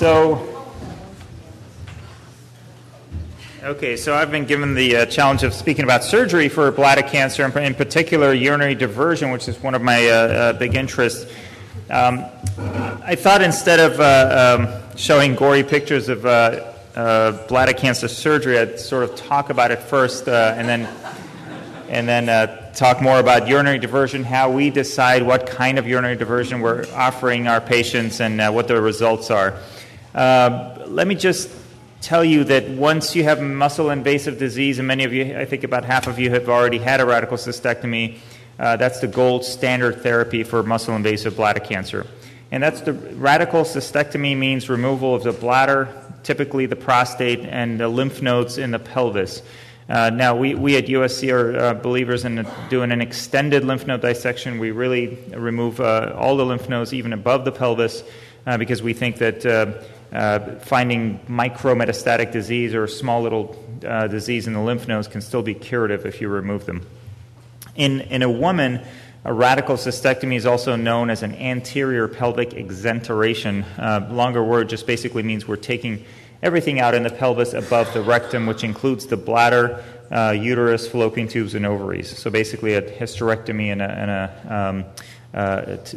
So I've been given the challenge of speaking about surgery for bladder cancer, in particular urinary diversion, which is one of my big interests. I thought instead of showing gory pictures of bladder cancer surgery, I'd sort of talk about it first and then talk more about urinary diversion, how we decide what kind of urinary diversion we're offering our patients and what the results are. Let me just tell you that once you have muscle-invasive disease, and many of you, I think about half of you have already had a radical cystectomy, that's the gold standard therapy for muscle-invasive bladder cancer. And that's the radical cystectomy means removal of the bladder, typically the prostate, and the lymph nodes in the pelvis. Now, we at USC are believers in doing an extended lymph node dissection. We really remove all the lymph nodes, even above the pelvis, because we think that finding micrometastatic disease or small little disease in the lymph nodes can still be curative if you remove them. In a woman, a radical cystectomy is also known as an anterior pelvic exenteration. Longer word just basically means we're taking everything out in the pelvis above the rectum, which includes the bladder, uterus, fallopian tubes, and ovaries. So basically a hysterectomy and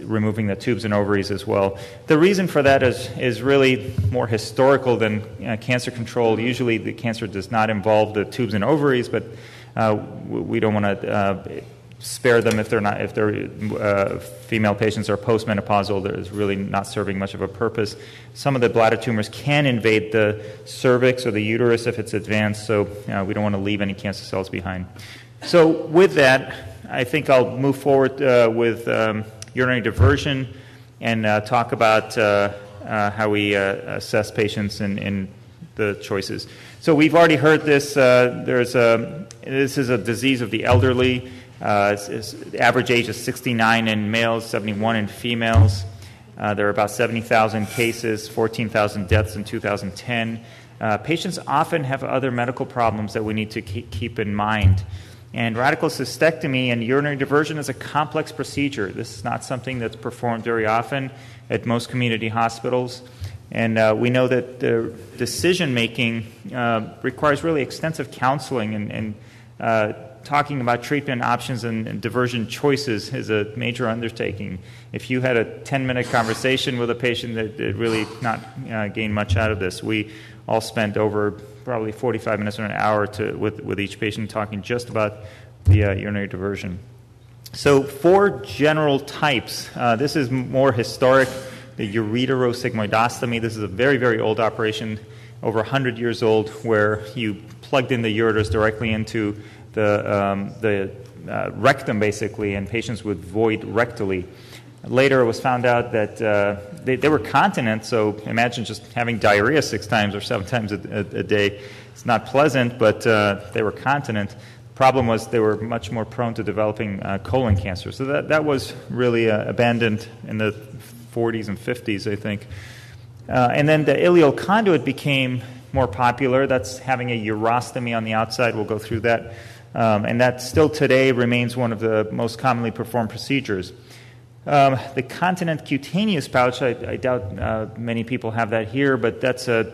removing the tubes and ovaries as well. The reason for that is really more historical than cancer control. Usually the cancer does not involve the tubes and ovaries, but we don't want to spare them if they're female patients are postmenopausal. That is really not serving much of a purpose. Some of the bladder tumors can invade the cervix or the uterus if it's advanced, so we don't want to leave any cancer cells behind. So with that, I think I'll move forward with urinary diversion and talk about how we assess patients in the choices. So we've already heard this. This is a disease of the elderly. The average age is 69 in males, 71 in females. There are about 70,000 cases, 14,000 deaths in 2010. Patients often have other medical problems that we need to keep in mind. And radical cystectomy and urinary diversion is a complex procedure. This is not something that's performed very often at most community hospitals. And we know that the decision-making requires really extensive counseling, and talking about treatment options and diversion choices is a major undertaking. If you had a 10-minute conversation with a patient, that really not gain much out of this. We all spent over probably 45 minutes or an hour with each patient talking just about the urinary diversion. So 4 general types. This is more historic, the ureterosigmoidostomy. This is a very, very old operation, over 100 years old, where you plugged in the ureters directly into the rectum, basically, and patients would void rectally. Later, it was found out that they were continent, so imagine just having diarrhea 6 times or 7 times a day. It's not pleasant, but they were continent. The problem was they were much more prone to developing colon cancer. So that was really abandoned in the 40s and 50s, I think. And then the ileal conduit became more popular. That's having a urostomy on the outside. We'll go through that. And that still today remains one of the most commonly performed procedures. The continent cutaneous pouch, I doubt many people have that here, but that's a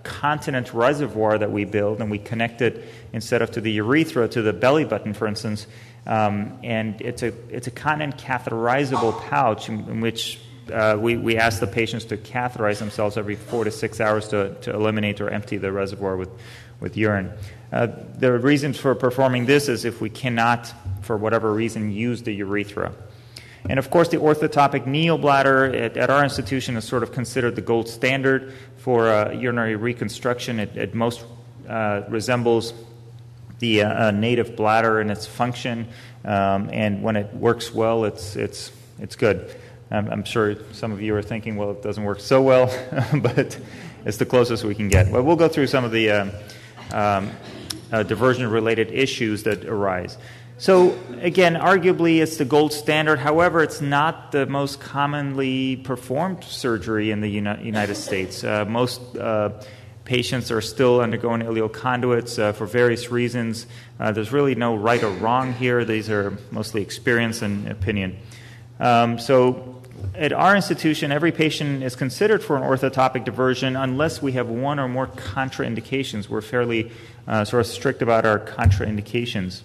continent reservoir that we build, and we connect it, instead of to the urethra, to the belly button, for instance. And it's a continent catheterizable pouch in which we ask the patients to catheterize themselves every 4 to 6 hours to eliminate or empty the reservoir with urine. The reasons for performing this is if we cannot, for whatever reason, use the urethra. And of course, the orthotopic neobladder at our institution is sort of considered the gold standard for urinary reconstruction. It most resembles the native bladder in its function, and when it works well, it's good. I'm sure some of you are thinking, well, it doesn't work so well, but it's the closest we can get. Well, we'll go through some of the diversion-related issues that arise. So, again, arguably it's the gold standard. However, it's not the most commonly performed surgery in the United States. Most patients are still undergoing ileal conduits for various reasons. There's really no right or wrong here. These are mostly experience and opinion. So at our institution, every patient is considered for an orthotopic diversion unless we have one or more contraindications. We're fairly sort of strict about our contraindications.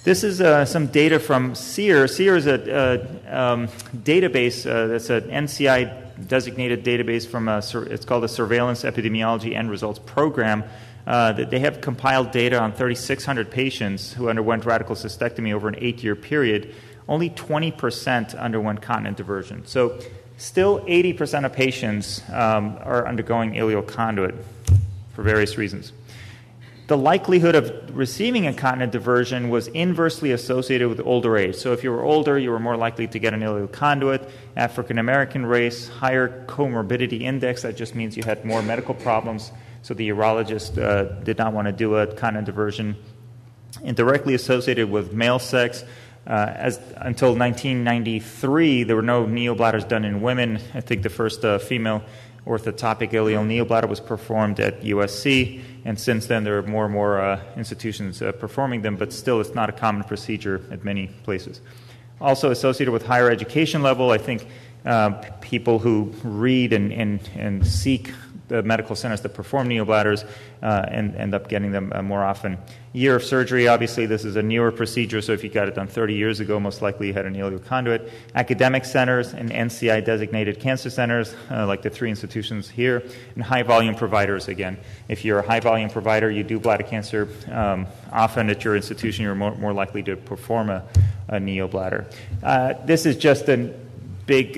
This is some data from SEER. SEER is a database that's an NCI-designated database from it's called the Surveillance Epidemiology End Results Program. They have compiled data on 3,600 patients who underwent radical cystectomy over an 8-year period. Only 20% underwent continent diversion. So still 80% of patients are undergoing ileal conduit for various reasons. The likelihood of receiving a continent diversion was inversely associated with older age. So if you were older, you were more likely to get an ileal conduit. African American race, higher comorbidity index. That just means you had more medical problems. So the urologist did not want to do a continent diversion. And directly associated with male sex. Until 1993, there were no neobladders done in women. I think the first female orthotopic ileal neobladder was performed at USC, and since then there are more and more institutions performing them, but still it's not a common procedure at many places. Also associated with higher education level, I think people who read and seek the medical centers that perform neobladders and end up getting them more often. Year of surgery, obviously this is a newer procedure, so if you got it done 30 years ago, most likely you had an ileal conduit. Academic centers and NCI-designated cancer centers, like the 3 institutions here, and high-volume providers, again. If you're a high-volume provider, you do bladder cancer often at your institution, you're more likely to perform a neobladder. This is just a big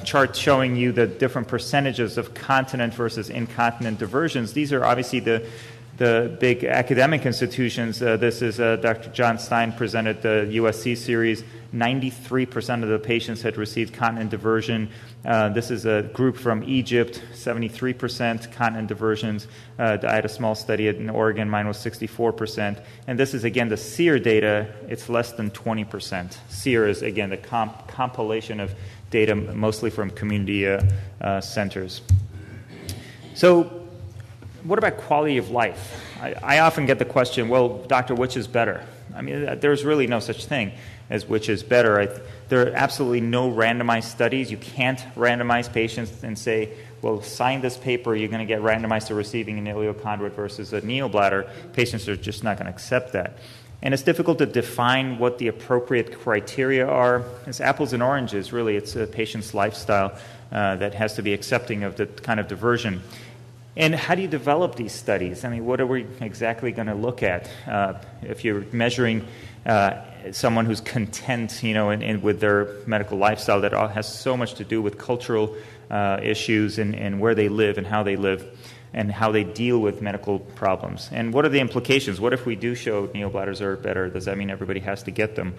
chart showing you the different percentages of continent versus incontinent diversions. These are obviously the big academic institutions. This is Dr. John Stein presented the USC series. 93% of the patients had received continent diversion. This is a group from Egypt, 73% continent diversions. I had a small study in Oregon, mine was 64%. And this is, again, the SEER data. It's less than 20%. SEER is, again, the compilation of data mostly from community centers. So what about quality of life? I often get the question, well, doctor, which is better? I mean, there's really no such thing as which is better. There are absolutely no randomized studies. You can't randomize patients and say, well, sign this paper, you're going to get randomized to receiving an ileal conduit versus a neobladder. Patients are just not going to accept that. And it's difficult to define what the appropriate criteria are. It's apples and oranges, really. It's a patient's lifestyle that has to be accepting of the kind of diversion. And how do you develop these studies? I mean, what are we exactly going to look at? If you're measuring someone who's content, with their medical lifestyle, that all has so much to do with cultural issues and where they live and how they live and how they deal with medical problems. And what are the implications? What if we do show neobladders are better? Does that mean everybody has to get them?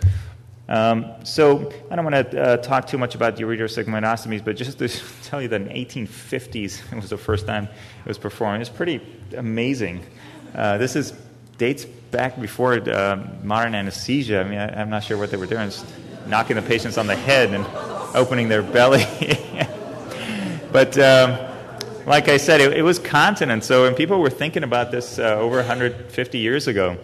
So I don't want to talk too much about ureterosegmentostomies, but just to tell you that in the 1850s, it was the first time it was performed. It's pretty amazing. This dates back before modern anesthesia. I mean, I'm not sure what they were doing, just knocking the patients on the head and opening their belly. But like I said, it was continent, so and people were thinking about this over 150 years ago.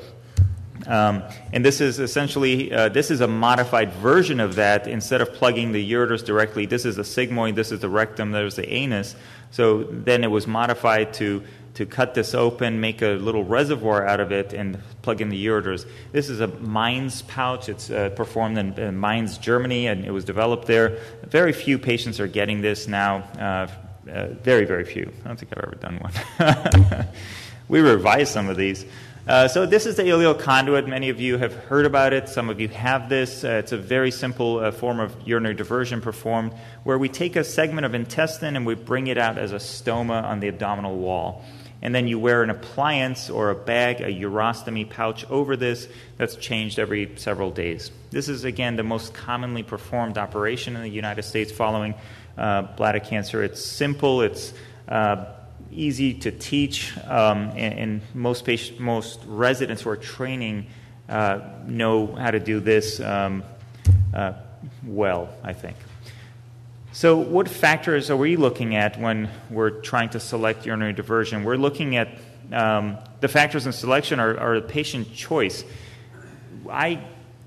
And this is essentially, this is a modified version of that. Instead of plugging the ureters directly, this is the sigmoid, this is the rectum, there's the anus. So then it was modified to cut this open, make a little reservoir out of it, and plug in the ureters. This is a Mainz pouch. It's performed in Mainz, Germany, and it was developed there. Very few patients are getting this now. Very, very few. I don't think I've ever done one. We revised some of these. So this is the ileal conduit. Many of you have heard about it. Some of you have this. It's a very simple form of urinary diversion performed where we take a segment of intestine and we bring it out as a stoma on the abdominal wall. And then you wear an appliance or a bag, a urostomy pouch over this that's changed every several days. This is, again, the most commonly performed operation in the United States following bladder cancer. It's simple. It's easy to teach, and most residents who are training know how to do this well, I think. So what factors are we looking at when we're trying to select urinary diversion? We're looking at the factors in selection are patient choice. I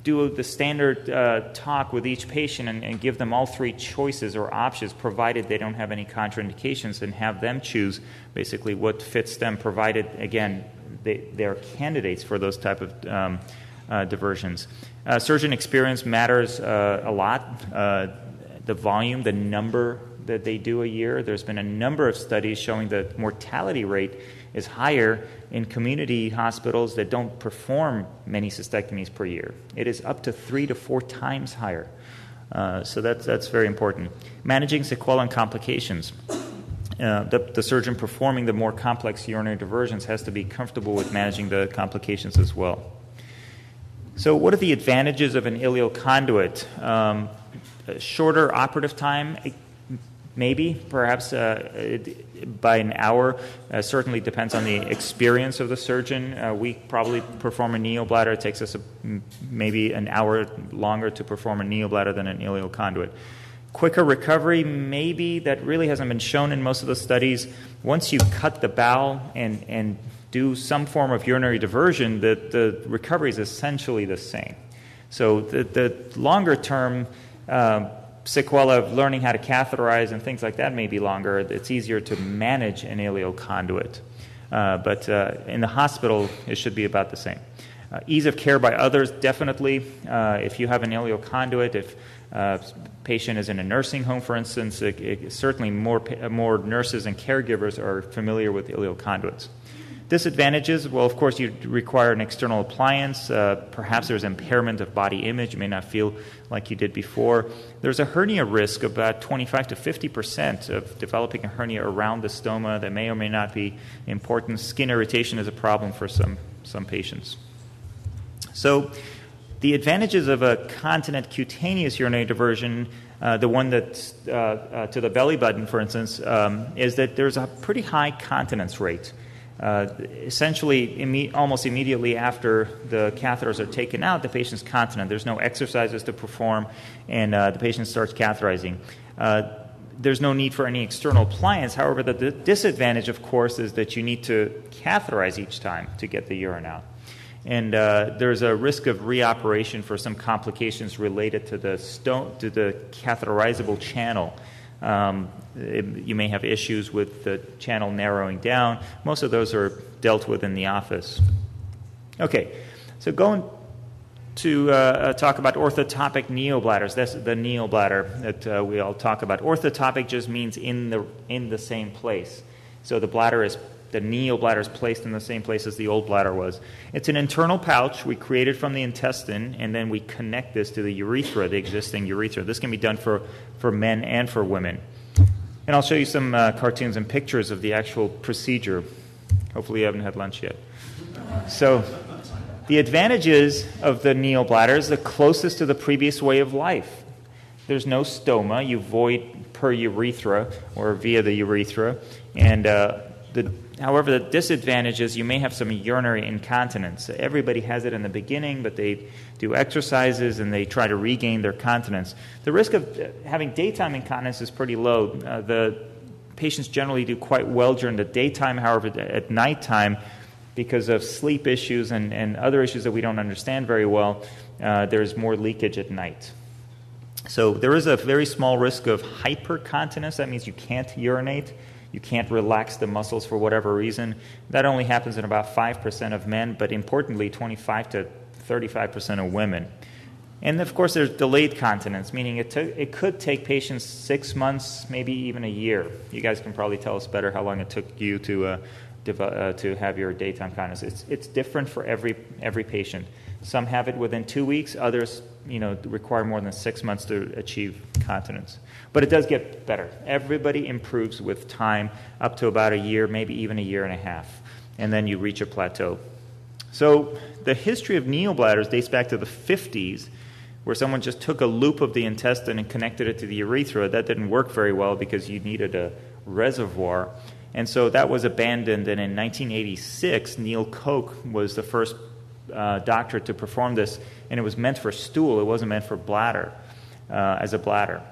do the standard talk with each patient and give them all three choices or options, provided they don't have any contraindications, and have them choose basically what fits them, provided, again, they're candidates for those type of diversions. Surgeon experience matters a lot. The volume, the number that they do a year. There's been a number of studies showing that mortality rate is higher in community hospitals that don't perform many cystectomies per year. It is up to 3 to 4 times higher. So that's very important. Managing sequelae and complications. The surgeon performing the more complex urinary diversions has to be comfortable with managing the complications as well. So what are the advantages of an ileal conduit? Shorter operative time, maybe, perhaps by an hour. Certainly depends on the experience of the surgeon. We probably perform a neobladder. It takes us maybe an hour longer to perform a neobladder than an ileal conduit. Quicker recovery, maybe. That really hasn't been shown in most of the studies. Once you cut the bowel and do some form of urinary diversion, the recovery is essentially the same. So the longer term sequelae of learning how to catheterize and things like that may be longer. It's easier to manage an ileal conduit. But in the hospital, it should be about the same. Ease of care by others, definitely. If you have an ileal conduit, if a patient is in a nursing home, for instance, certainly more nurses and caregivers are familiar with ileal conduits. Disadvantages, well, of course, you require an external appliance. Perhaps there's impairment of body image. You may not feel like you did before. There's a hernia risk of about 25 to 50% of developing a hernia around the stoma that may or may not be important. Skin irritation is a problem for some patients. So the advantages of a continent cutaneous urinary diversion, the one that's to the belly button, for instance, is that there's a pretty high continence rate. Essentially, almost immediately after the catheters are taken out, the patient's continent. There's no exercises to perform, and the patient starts catheterizing. There's no need for any external appliance. However, the disadvantage, of course, is that you need to catheterize each time to get the urine out. And there's a risk of reoperation for some complications related to the catheterizable channel. You may have issues with the channel narrowing down. Most of those are dealt with in the office. Okay, so going to talk about orthotopic neobladders. That's the neobladder that we all talk about. Orthotopic just means in the same place. So the neobladder is placed in the same place as the old bladder was. It's an internal pouch we created from the intestine, and then we connect this to the urethra, the existing urethra. This can be done for men and for women. And I'll show you some cartoons and pictures of the actual procedure. Hopefully you haven't had lunch yet. So the advantages of the neobladder is the closest to the previous way of life. There's no stoma. You void per urethra or via the urethra. And however, the disadvantage is you may have some urinary incontinence. Everybody has it in the beginning, but they do exercises and they try to regain their continence. The risk of having daytime incontinence is pretty low. The patients generally do quite well during the daytime. However, at nighttime, because of sleep issues and other issues that we don't understand very well, there's more leakage at night. So there is a very small risk of hypercontinence. That means you can't urinate. You can't relax the muscles for whatever reason. That only happens in about 5% of men, but importantly, 25 to 35% of women. And of course, there's delayed continence, meaning it could take patients 6 months, maybe even a year. You guys can probably tell us better how long it took you to have your daytime continence. It's different for every patient. Some have it within 2 weeks. Others, require more than 6 months to achieve continence. But it does get better. Everybody improves with time, up to about a year, maybe even a year and a half, and then you reach a plateau. So the history of neobladders dates back to the 50s, where someone just took a loop of the intestine and connected it to the urethra. That didn't work very well because you needed a reservoir. And so that was abandoned, and in 1986, Neil Koch was the first doctor to perform this, and it was meant for stool. It wasn't meant for bladder, as a bladder.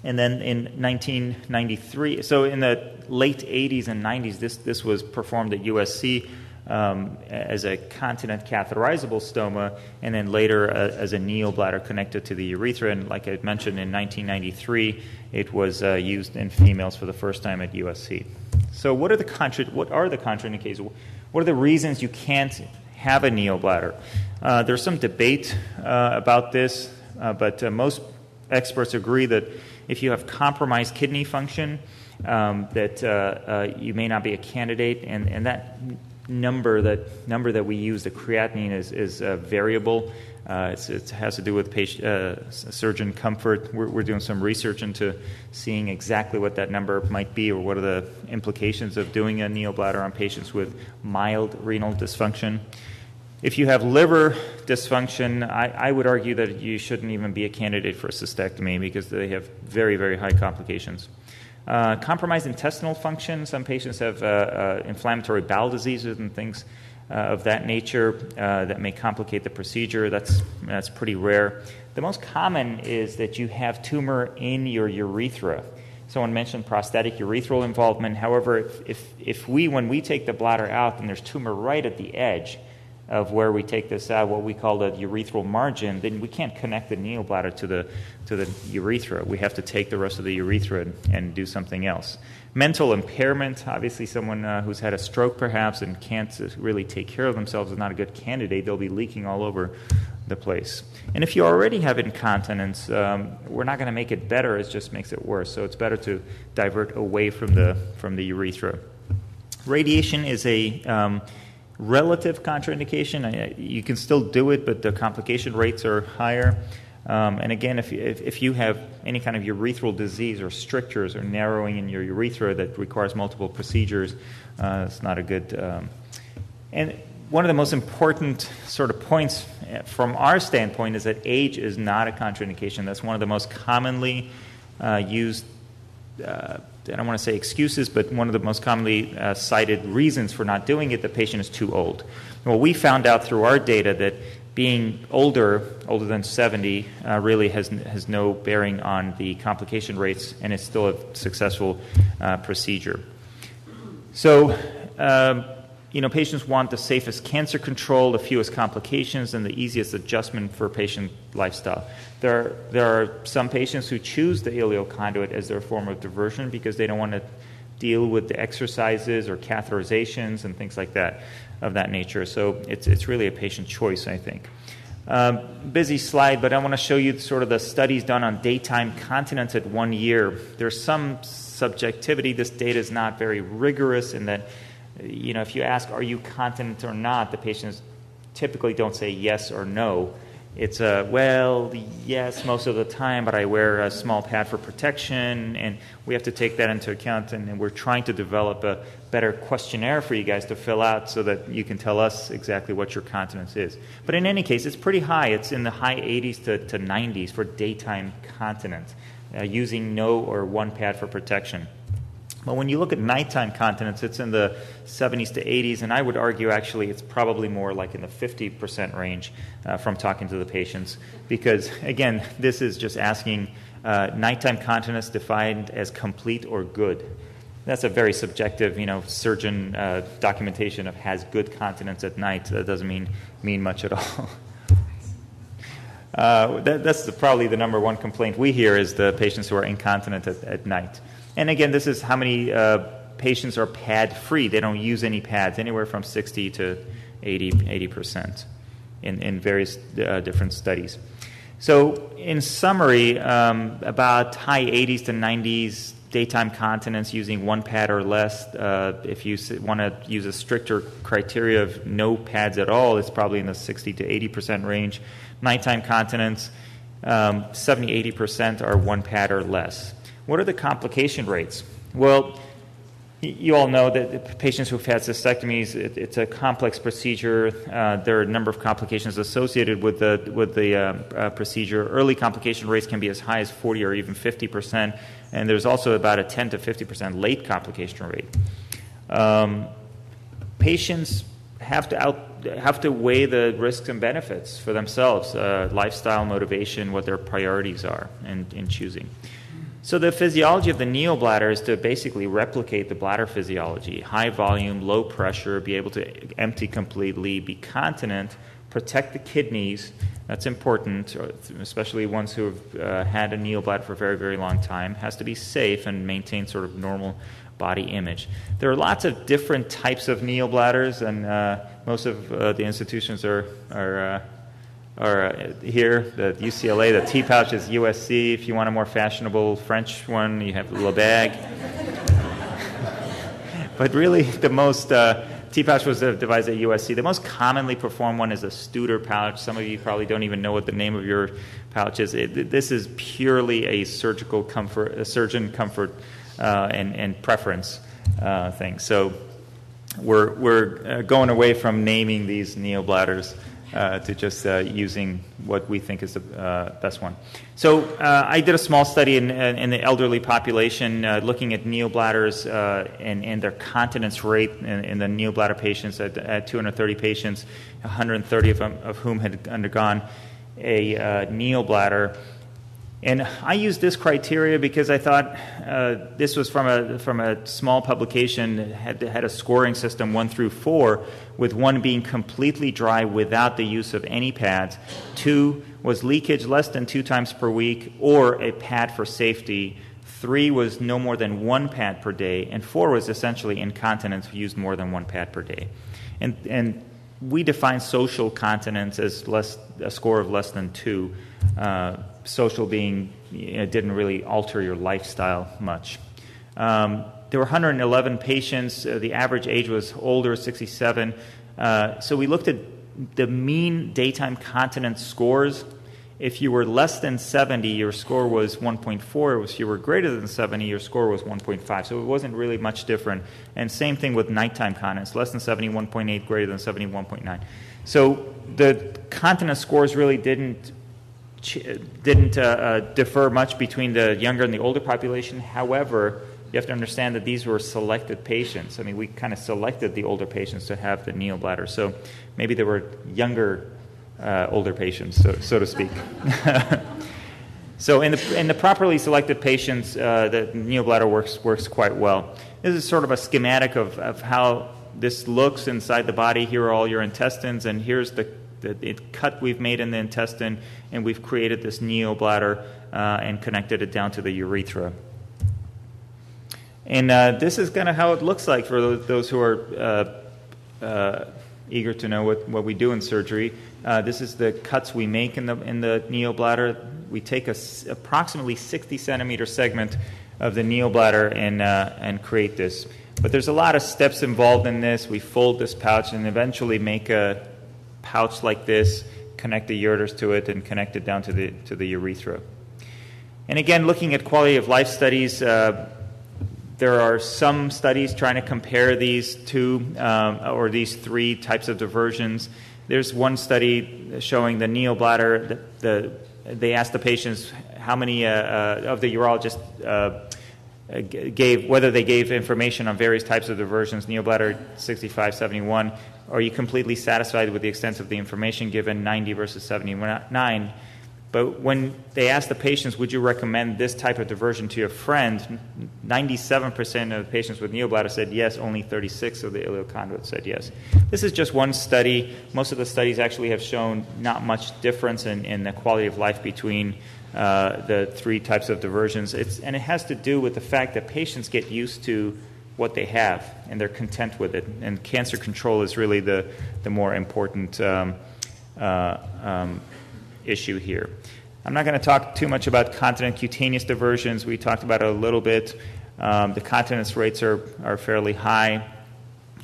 And then in 1993, so in the late 80s and 90s, this was performed at USC as a continent catheterizable stoma, and then later as a neobladder connected to the urethra. And like I mentioned, in 1993, it was used in females for the first time at USC. So what are the contraindications? What are the reasons you can't have a neobladder? There's some debate about this, but most experts agree that if you have compromised kidney function, that you may not be a candidate, and that number that we use, the creatinine, is variable. It has to do with surgeon comfort. We're doing some research into seeing exactly what that number might be, or what are the implications of doing a neobladder on patients with mild renal dysfunction. If you have liver dysfunction, I would argue that you shouldn't even be a candidate for a cystectomy because they have very, very high complications. Compromised intestinal function. Some patients have inflammatory bowel diseases and things of that nature that may complicate the procedure. That's pretty rare. The most common is that you have tumor in your urethra. Someone mentioned prostatic urethral involvement. However, when we take the bladder out and there's tumor right at the edge of where we take this out, what we call the urethral margin, then we can't connect the neobladder to the urethra. We have to take the rest of the urethra and do something else. Mental impairment, obviously someone who's had a stroke perhaps and can't really take care of themselves is not a good candidate. They'll be leaking all over the place. And if you already have incontinence, we're not going to make it better, it just makes it worse. So it's better to divert away from the urethra. Radiation is a relative contraindication. You can still do it, but the complication rates are higher. And again, if you have any kind of urethral disease or strictures or narrowing in your urethra that requires multiple procedures, it's not a good... And one of the most important sort of points from our standpoint is that age is not a contraindication. That's one of the most commonly used I don't want to say excuses, but one of the most commonly cited reasons for not doing it, the patient is too old. Well, we found out through our data that being older than 70, really has no bearing on the complication rates, and it's still a successful procedure. So, patients want the safest cancer control, the fewest complications, and the easiest adjustment for patient lifestyle. There are some patients who choose the ileal conduit as their form of diversion because they don't want to deal with the exercises or catheterizations and things like that of that nature. So it's really a patient choice, I think. Busy slide, but I want to show you sort of the studies done on daytime continence at 1 year. There's some subjectivity. This data is not very rigorous in that, if you ask, are you continent or not, the patients typically don't say yes or no. It's yes, most of the time, but I wear a small pad for protection, and we have to take that into account, and we're trying to develop a better questionnaire for you guys to fill out so that you can tell us exactly what your continence is. But in any case, it's pretty high. It's in the high 80s to 90s for daytime continence, using no or one pad for protection. But when you look at nighttime continence, it's in the 70s to 80s, and I would argue actually it's probably more like in the 50% range from talking to the patients, because, again, this is just asking nighttime continence defined as complete or good. That's a very subjective, surgeon documentation of has good continence at night. That doesn't mean much at all. That's probably the number one complaint we hear is the patients who are incontinent at night. And again, this is how many patients are pad-free. They don't use any pads, anywhere from 60 to 80% in various different studies. So in summary, about high 80s to 90s daytime continence using one pad or less. If you want to use a stricter criteria of no pads at all, it's probably in the 60 to 80% range. Nighttime continence, 70-80% are one pad or less. What are the complication rates? Well, you all know that patients who've had cystectomies, it's a complex procedure. There are a number of complications associated with the procedure. Early complication rates can be as high as 40 or even 50%, and there's also about a 10 to 50% late complication rate. Patients have to weigh the risks and benefits for themselves, lifestyle, motivation, what their priorities are in choosing. So the physiology of the neobladder is to basically replicate the bladder physiology: high volume, low pressure, be able to empty completely, be protect the kidneys. That's important, especially ones who have had a neobladder for a very, very long time. Has to be safe and maintain sort of normal body image. There are lots of different types of neobladders, and most of the institutions are here. The UCLA, the T-pouch is USC. If you want a more fashionable French one, you have Le Bag. But really, the most T-pouch was devised at USC. The most commonly performed one is a Studer pouch. Some of you probably don't even know what the name of your pouch is. This is purely a surgical comfort, a surgeon comfort and preference thing. So we're going away from naming these neobladders to just using what we think is the best one. So I did a small study in the elderly population looking at neobladders and their continence rate in the neobladder patients at 230 patients, 130 of whom had undergone a neobladder. And I used this criteria because I thought this was from a small publication that had a scoring system 1 through 4, with 1 being completely dry without the use of any pads, 2 was leakage less than 2 times per week or a pad for safety, 3 was no more than 1 pad per day, and 4 was essentially incontinence, used more than 1 pad per day. And we define social continence as a score of less than 2. Social being didn't really alter your lifestyle much. There were 111 patients. The average age was older, 67. So we looked at the mean daytime continence scores. If you were less than 70, your score was 1.4. If you were greater than 70, your score was 1.5. So it wasn't really much different. And same thing with nighttime continence. Less than 70, 1.8. Greater than 70, 1.9. So the continence scores really didn't differ much between the younger and the older population. However, you have to understand that these were selected patients. I mean, we kind of selected the older patients to have the neobladder. So maybe there were younger, older patients, so to speak. So in the properly selected patients, the neobladder works quite well. This is sort of a schematic of how this looks inside the body. Here are all your intestines, and here's the cut we've made in the intestine, and we've created this neobladder and connected it down to the urethra. And this is kind of how it looks like for those who are eager to know what we do in surgery. This is the cuts we make in the neobladder. We take approximately 60 centimeter segment of the neobladder and create this. But there's a lot of steps involved in this. We fold this pouch and eventually make a pouch like this, connect the ureters to it, and connect it down to the urethra. And again, looking at quality of life studies, there are some studies trying to compare these two or these 3 types of diversions. There's one study showing the neobladder. They asked the patients how many of the urologists whether they gave information on various types of diversions. Neobladder 65, 71. Are you completely satisfied with the extent of the information given? 90 versus 79. But when they asked the patients, would you recommend this type of diversion to your friend, 97% of the patients with neobladder said yes. Only 36 of the ileal conduit said yes. This is just one study. Most of the studies actually have shown not much difference in the quality of life between the 3 types of diversions. And it has to do with the fact that patients get used to what they have, and they're content with it. And cancer control is really the more important issue here. I'm not going to talk too much about continent cutaneous diversions. We talked about it a little bit. The continence rates are fairly high,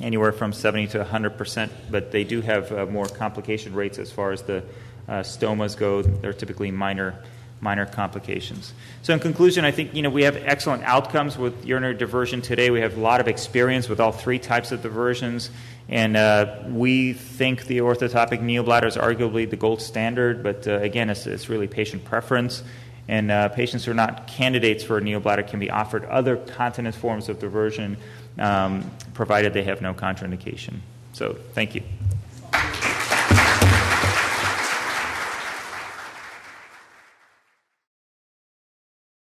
anywhere from 70 to 100%, but they do have more complication rates as far as the stomas go. They're typically minor complications. So in conclusion, I think we have excellent outcomes with urinary diversion today. We have a lot of experience with all 3 types of diversions, and we think the orthotopic neobladder is arguably the gold standard, but again, it's really patient preference, and patients who are not candidates for a neobladder can be offered other continence forms of diversion, provided they have no contraindication. So thank you.